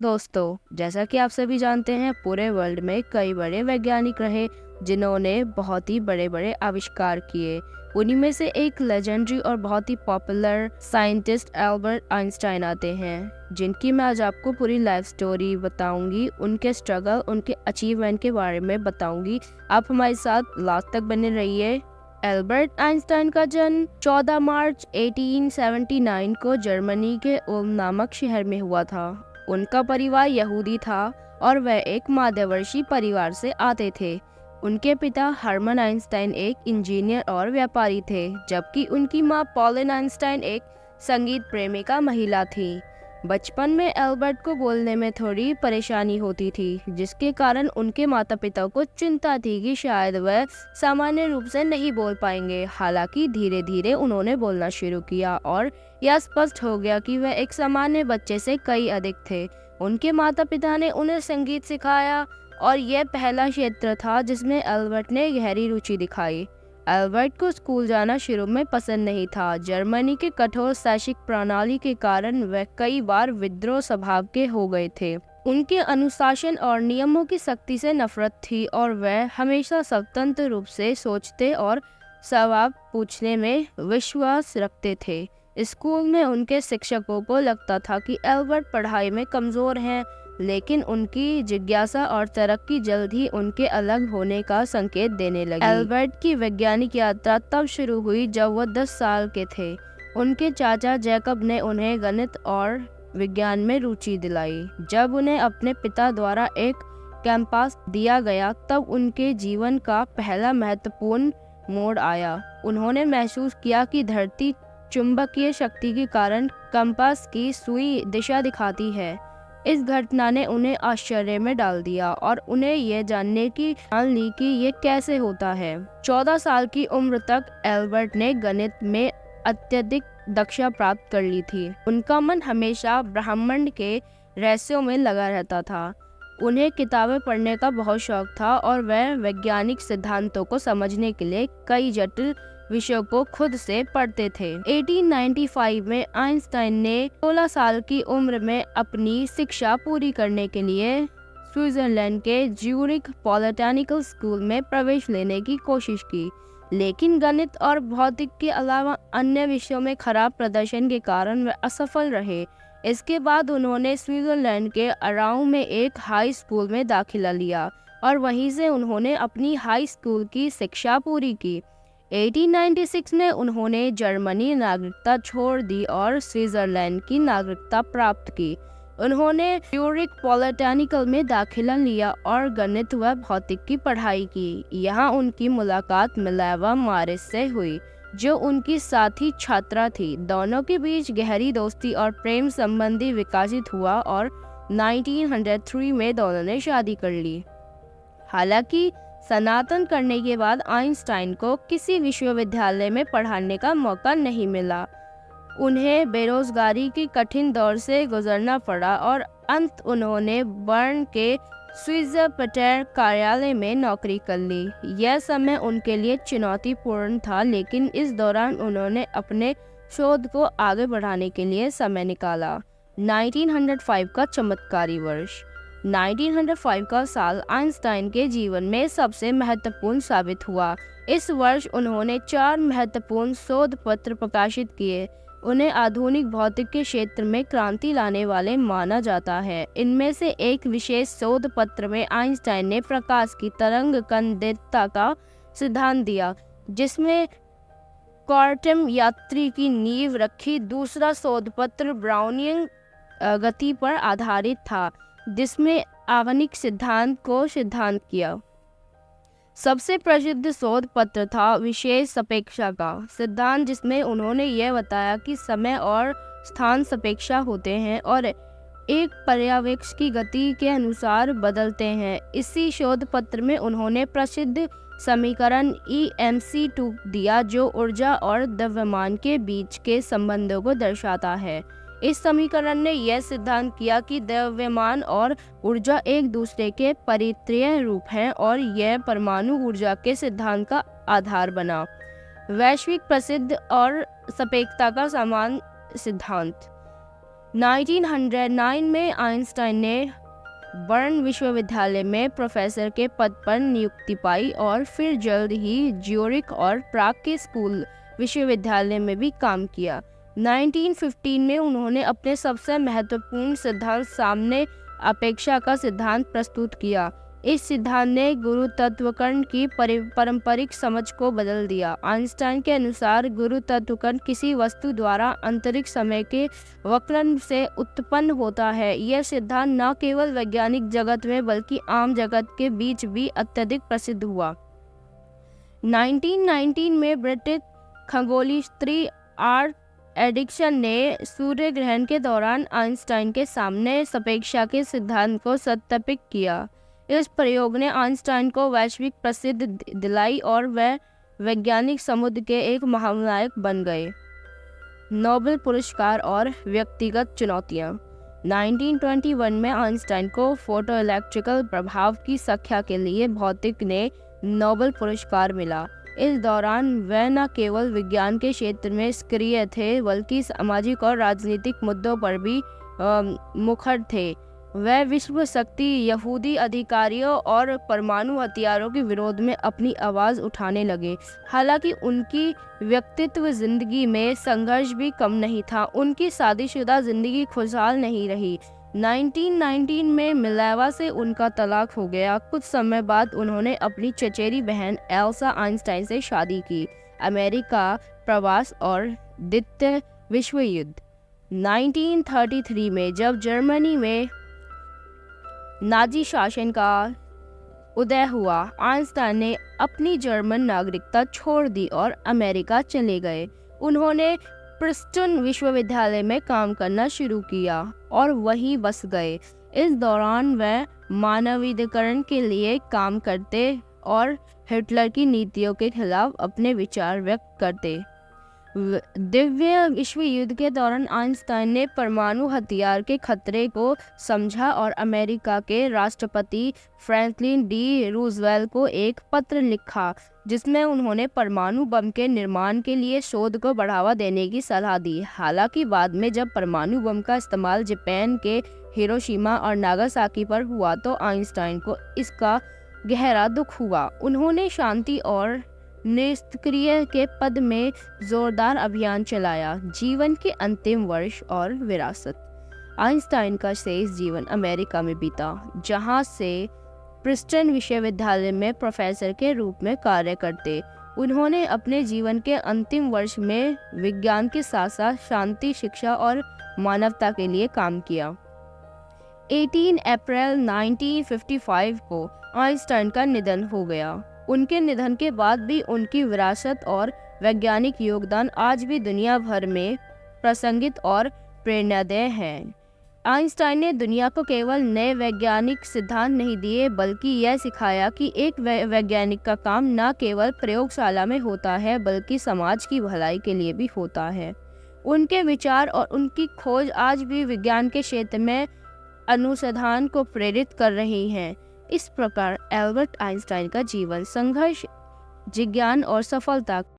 दोस्तों, जैसा कि आप सभी जानते हैं, पूरे वर्ल्ड में कई बड़े वैज्ञानिक रहे जिन्होंने बहुत ही बड़े बड़े आविष्कार किए। उन्हीं में से एक लेजेंडरी और बहुत ही पॉपुलर साइंटिस्ट एल्बर्ट आइंस्टाइन आते हैं, जिनकी मैं आज आपको पूरी लाइफ स्टोरी बताऊंगी, उनके स्ट्रगल, उनके अचीवमेंट के बारे में बताऊंगी। आप हमारे साथ लास्ट तक बने रहिए। एल्बर्ट आइंस्टाइन का जन्म 14 मार्च 1879 को जर्मनी के उल्म नामक शहर में हुआ था। उनका परिवार यहूदी था और वह एक मध्यवर्षीय परिवार से आते थे। उनके पिता हरमन आइंस्टाइन एक इंजीनियर और व्यापारी थे, जबकि उनकी मां पॉलिन आइंस्टाइन एक संगीत प्रेमिका महिला थी। बचपन में एल्बर्ट को बोलने में थोड़ी परेशानी होती थी, जिसके कारण उनके माता पिता को चिंता थी कि शायद वह सामान्य रूप से नहीं बोल पाएंगे। हालांकि धीरे धीरे उन्होंने बोलना शुरू किया और यह स्पष्ट हो गया कि वह एक सामान्य बच्चे से कई अधिक थे। उनके माता पिता ने उन्हें संगीत सिखाया और यह पहला क्षेत्र था जिसमें एल्बर्ट ने गहरी रुचि दिखाई। एल्बर्ट को स्कूल जाना शुरू में पसंद नहीं था। जर्मनी के कठोर शैक्षिक प्रणाली के कारण वह कई बार विद्रोह स्वभाव के हो गए थे। उनके अनुशासन और नियमों की सख्ती से नफरत थी और वह हमेशा स्वतंत्र रूप से सोचते और सवाल पूछने में विश्वास रखते थे। स्कूल में उनके शिक्षकों को लगता था कि एल्बर्ट पढ़ाई में कमजोर हैं, लेकिन उनकी जिज्ञासा और तरक्की जल्द ही उनके अलग होने का संकेत देने लगी। एल्बर्ट की वैज्ञानिक यात्रा तब शुरू हुई जब वह 10 साल के थे। उनके चाचा जैकब ने उन्हें गणित और विज्ञान में रुचि दिलाई। जब उन्हें अपने पिता द्वारा एक कैंपस दिया गया, तब उनके जीवन का पहला महत्वपूर्ण मोड़ आया। उन्होंने महसूस किया कि धरती चुंबकीय शक्ति के कारण कंपास की सुई दिशा दिखाती है। इस घटना ने उन्हें आश्चर्य में डाल दिया और उन्हें यह जानने की ठान ली कि ये कैसे होता है। 14 साल की उम्र तक एल्बर्ट ने गणित में अत्यधिक दक्षता प्राप्त कर ली थी। उनका मन हमेशा ब्रह्मांड के रहस्यों में लगा रहता था। उन्हें किताबें पढ़ने का बहुत शौक था और वह वैज्ञानिक सिद्धांतों को समझने के लिए कई जटिल विषयों को खुद से पढ़ते थे। 1895 में आइंस्टाइन ने 16 साल की उम्र में अपनी शिक्षा पूरी करने के लिए स्विट्जरलैंड के ज्यूरिख पॉलिटेक्निक स्कूल में प्रवेश लेने की कोशिश की, लेकिन गणित और भौतिक के अलावा अन्य विषयों में खराब प्रदर्शन के कारण वे असफल रहे। इसके बाद उन्होंने स्विट्जरलैंड के अराउ में एक हाई स्कूल में दाखिला लिया और वहीं से उन्होंने अपनी हाई स्कूल की शिक्षा पूरी की। 1896 में उन्होंने जर्मनी नागरिकता छोड़ दी और स्विट्जरलैंड की नागरिकता प्राप्त की। उन्होंने ज्यूरिख पॉलिटेक्निक में दाखिला लिया और गणित व भौतिक की पढ़ाई की। यहाँ उनकी मुलाकात मिलेवा मारिस से हुई, जो उनकी साथी छात्रा थी। दोनों के बीच गहरी दोस्ती और प्रेम संबंधी विकसित हुआ और 1903 में दोनों ने शादी कर ली। हालांकि स्नातन करने के बाद आइंस्टाइन को किसी विश्वविद्यालय में पढ़ाने का मौका नहीं मिला। उन्हें बेरोजगारी की कठिन दौर से गुजरना पड़ा और अंत उन्होंने बर्न के स्विट्जर पटेर कार्यालय में नौकरी कर ली। यह समय उनके लिए चुनौतीपूर्ण था, लेकिन इस दौरान उन्होंने अपने शोध को आगे बढ़ाने के लिए समय निकाला। 1905 का चमत्कारी वर्ष। 1905 का साल आइंस्टाइन के जीवन में सबसे महत्वपूर्ण साबित हुआ। इस वर्ष उन्होंने 4 महत्वपूर्ण शोध पत्र प्रकाशित किए। उन्हें आधुनिक भौतिक के क्षेत्र में क्रांति लाने वाले माना जाता है। इनमें से एक विशेष शोध पत्र में आइंस्टाइन ने प्रकाश की तरंग कंदितता का सिद्धांत दिया, जिसमें क्वांटम यात्री की नींव रखी। दूसरा शोध पत्र ब्राउनियन गति पर आधारित था, जिसमें आवनिक सिद्धांत को सिद्धांत किया। सबसे प्रसिद्ध शोध पत्र था विशेष सापेक्षता का सिद्धांत, जिसमें उन्होंने यह बताया कि समय और स्थान सापेक्ष होते हैं और एक पर्यवेक्षक की गति के अनुसार बदलते हैं। इसी शोध पत्र में उन्होंने प्रसिद्ध समीकरण EMC2 दिया, जो ऊर्जा और द्रव्यमान के बीच के संबंधों को दर्शाता है। इस समीकरण ने यह सिद्धांत किया कि द्रव्यमान और ऊर्जा एक दूसरे के परित्रीय रूप हैं और यह परमाणु ऊर्जा के सिद्धांत का आधार बना। वैश्विक प्रसिद्ध और सापेक्षता का समान सिद्धांत। 1909 में आइंस्टाइन ने बर्न विश्वविद्यालय में प्रोफेसर के पद पर नियुक्ति पाई और फिर जल्द ही ज्यूरिख और प्राग के स्कूल विश्वविद्यालय में भी काम किया। 1915 में उन्होंने अपने सबसे महत्वपूर्ण सिद्धांत सामान्य अपेक्षा का सिद्धांत प्रस्तुत किया। इस सिद्धांत ने गुरुत्वाकर्षण की पारंपरिक समझ को बदल दिया। आइंस्टाइन के अनुसार गुरुत्वाकर्षण किसी वस्तु द्वारा अंतरिक्ष समय के वक्रण से उत्पन्न होता है। यह सिद्धांत न केवल वैज्ञानिक जगत में बल्कि आम जगत के बीच भी अत्यधिक प्रसिद्ध हुआ। 1919 में ब्रिटिश खगोलशास्त्री आर एडिसन ने सूर्य ग्रहण के दौरान आइंस्टाइन के सामने सापेक्षता के सिद्धांत को सत्यापित किया। इस प्रयोग ने आइंस्टाइन को वैश्विक प्रसिद्धि दिलाई और वह वैज्ञानिक समुदाय के एक महानायक बन गए। नोबेल पुरस्कार और व्यक्तिगत चुनौतियाँ। 1921 में आइंस्टाइन को फोटोइलेक्ट्रिकल प्रभाव की व्याख्या के लिए भौतिक ने नोबेल पुरस्कार मिला। इस दौरान वह न केवल विज्ञान के क्षेत्र में सक्रिय थे बल्कि सामाजिक और राजनीतिक मुद्दों पर भी मुखर थे। वह विश्व शक्ति, यहूदी अधिकारियों और परमाणु हथियारों के विरोध में अपनी आवाज़ उठाने लगे। हालांकि उनकी व्यक्तित्व जिंदगी में संघर्ष भी कम नहीं था। उनकी शादीशुदा जिंदगी खुशहाल नहीं रही। 1919 में मिलेवा से उनका तलाक हो गया। कुछ समय बाद उन्होंने अपनी चचेरी बहन एल्सा आइंस्टाइन से शादी की। अमेरिका प्रवास और द्वितीय विश्व युद्ध। 1933 में जब जर्मनी में नाजी शासन का उदय हुआ, आइंस्टाइन ने अपनी जर्मन नागरिकता छोड़ दी और अमेरिका चले गए। उन्होंने प्रिंसटन विश्वविद्यालय में काम करना शुरू किया और वहीं बस गए। इस दौरान वह मानवाधिकारों के लिए काम करते और हिटलर की नीतियों के खिलाफ अपने विचार व्यक्त करते। द्वितीय विश्व युद्ध के दौरान आइंस्टाइन ने परमाणु हथियार के खतरे को समझा और अमेरिका के राष्ट्रपति फ्रैंकलिन डी रूजवेल्ट को एक पत्र लिखा जिसमें उन्होंने परमाणु बम के निर्माण के लिए शोध को बढ़ावा देने की सलाह दी। हालांकि बाद में जब परमाणु बम का इस्तेमाल जापान के हिरोशिमा और नागासाकी पर हुआ तो आइंस्टाइन को इसका गहरा दुख हुआ। उन्होंने शांति और निष्क्रिय के पद में जोरदार अभियान चलाया। जीवन के अंतिम वर्ष और विरासत। आइंस्टाइन का शेष जीवन अमेरिका में बीता, जहां से प्रिंसटन विश्वविद्यालय में प्रोफेसर के रूप में कार्य करते। उन्होंने अपने जीवन के अंतिम वर्ष में विज्ञान के साथ साथ शांति, शिक्षा और मानवता के लिए काम किया। 18 अप्रैल 1955 को आइंस्टाइन का निधन हो गया। उनके निधन के बाद भी उनकी विरासत और वैज्ञानिक योगदान आज भी दुनिया भर में प्रासंगिक और प्रेरणादायी है। आइंस्टाइन ने दुनिया को केवल नए वैज्ञानिक सिद्धांत नहीं दिए बल्कि यह सिखाया कि एक वैज्ञानिक का काम न केवल प्रयोगशाला में होता है बल्कि समाज की भलाई के लिए भी होता है। उनके विचार और उनकी खोज आज भी विज्ञान के क्षेत्र में अनुसंधान को प्रेरित कर रही हैं। इस प्रकार एल्बर्ट आइंस्टाइन का जीवन संघर्ष, जिज्ञान और सफलता